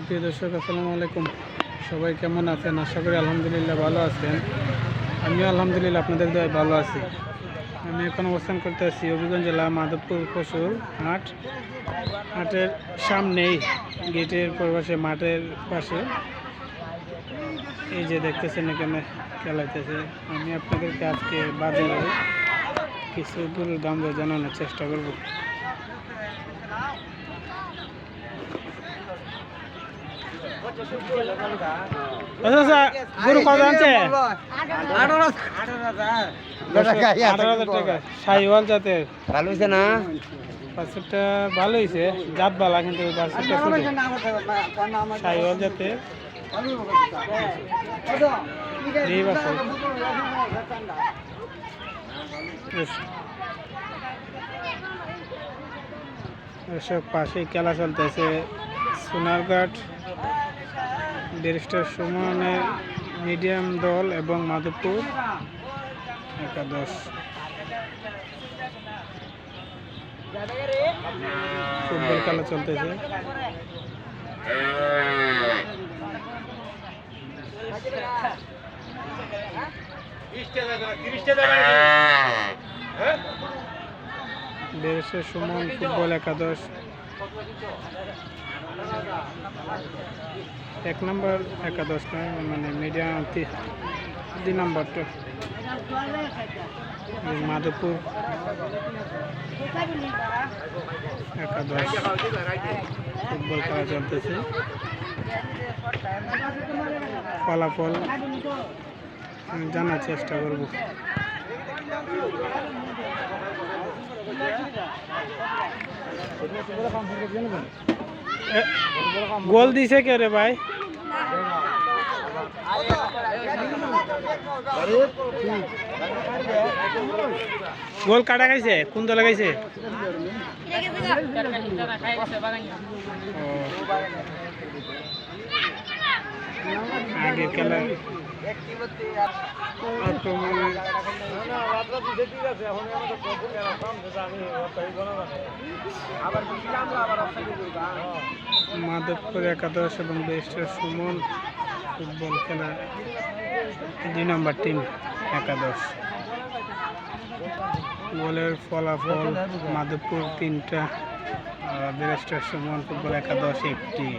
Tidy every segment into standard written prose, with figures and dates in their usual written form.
সুপ্রিয় দর্শক, আসসালামু আলাইকুম। সবাই কেমন আছেন? আশা করি আলহামদুলিল্লাহ ভালো আছেন। আমিও আলহামদুলিল্লাহ আপনাদের দয়ায় ভালো আছি। আমি এখন অবস্থান করতে আছি হবিগঞ্জ জেলা মাধবপুর পশুর হাটের সামনেই, গেটের পাশে, মাঠের পাশে। এই যে দেখতেছেন এখানে খেলাইতেছে। আমি আপনাদেরকে আজকে বাজারে কিছু গরুর দাম দর জানানোর চেষ্টা করব। গরু কত আনছে? 18,000 টাকা। শাহিওয়াল জাতের ভালো হয়েছে না? বাছুরটা ভালো হয়েছে, জাত বালা, কিন্তু বাছুরটা ছোট। শাহিওয়াল জাতের এই বাছুর। এসব পাশেই খেলা চলতেছে। সোনারঘাট ব্যারিস্টার সুমনের মিডিয়াম দল এবং মাধবপুর একাদশ। ফুটবল খেলা চলতেছে। ব্যারিস্টার সুমন ফুটবল একাদশ, 1 নম্বর একাদশ নয়, মানে মিডিয়াম 2 নম্বরটা। মাধবপুর একাদশ ফুটবল খেলা চলতেছে। ফলাফল আমি জানার চেষ্টা করব। গোল দিছে কে রে ভাই? গোল কাটা খাইছে? কোন দলে খাইছে? আগে খেলা মাধবপুর একাদশ এবং ব্যারিস্টার সুমন ফুটবল খেলা 2 নম্বর টিম একাদশ। গোলের ফলাফল মাধবপুর 3টা, ব্যারিস্টার সুমন ফুটবল একাদশ 1টি।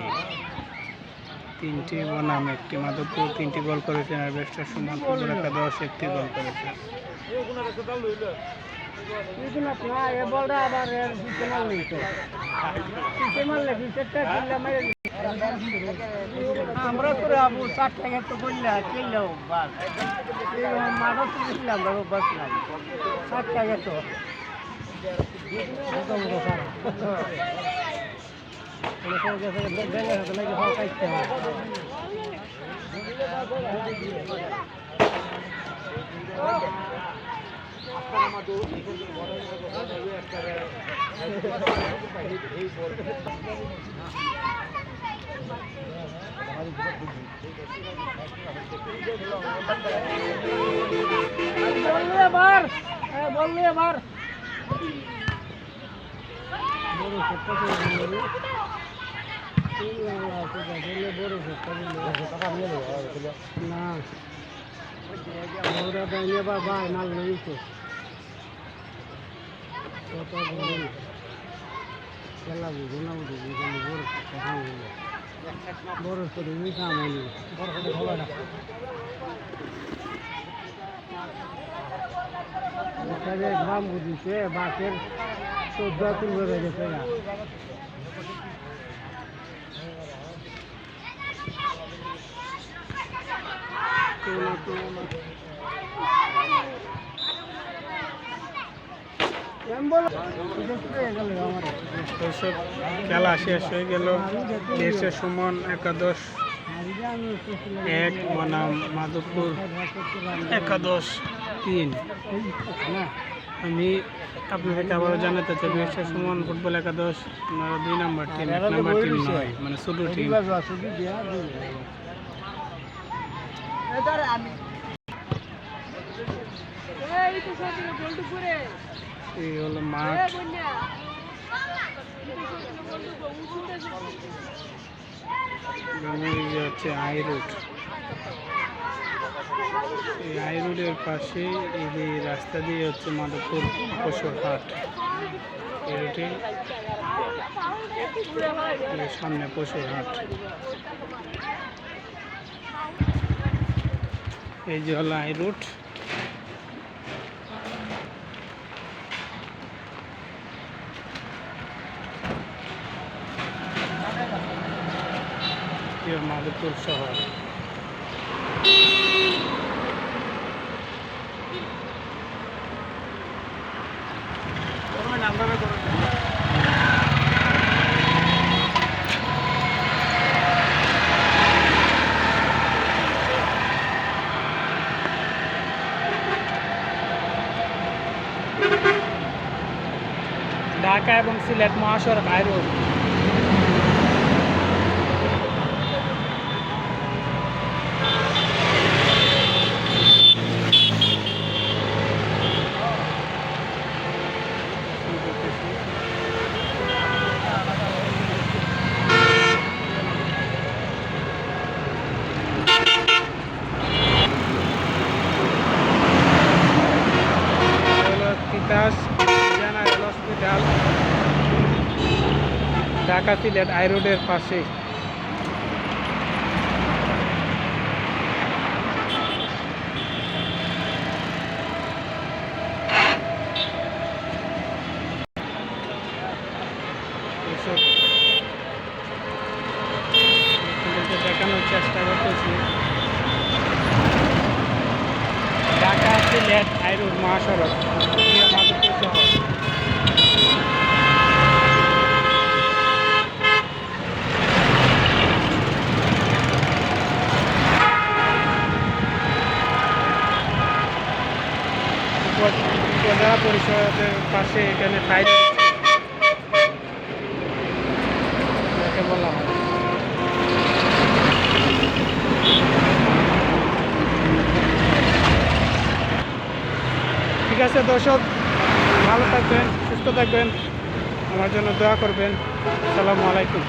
3টি বনাম 1টি। মাধবপুর 3টি গোল করেছেন আর ব্যারিস্টার সুমন ফুটবল একাদশ 1টি গোল করেছে। আমরা তো আবু 4 টাকা তো বললে কিনলেও বাস মানুষ দিয়েছিলাম বাস নাই 7 টাকা তো বললে আবার মাল নিয়েছে খেলা বুঝো না বুঝো বড় করে কাম হয়নি, বড় করে হবে না। গ্রাম বুঝিছে বাসের 14 তুলবে হয়ে গেছে না। খেলা শেষ হয়ে গেল। ব্যারিস্টার সুমন একাদশ 1 বনাম মাধবপুর একাদশ 3। আমি আপনাদেরকে আবারও জানাতে চাই, ব্যারিস্টার সুমন ফুটবল একাদশ 2 নম্বর টিম, 1 নম্বর টিম নয়, মানে ছোট টিম। এই হলো মাঠ। এবং এই যে হচ্ছে হাই রোড। এই হাই রোডের পাশে এই যে রাস্তা দিয়ে হচ্ছে মাধবপুর পশুর হাট। এই রুটে সামনে পশুর হাট। এই যে হলো হাই রোড। মাধবপুর শহর। ঢাকা এবং সিলেট মহাসড়ক high road. Titas general hospital, Dhaka Sylhet high রোডের পাশে। দেখানোর চেষ্টা করতেছি ঢাকা সিলেট হাই রোড মহাসড়ক মাধবপুর শহর। উপজেলা পরিষদের পাশে এখানে সাইড বলা হয়। ঠিক আছে দর্শক, ভালো থাকবেন, সুস্থ থাকবেন, আমার জন্য দোয়া করবেন। আসসালামু আলাইকুম।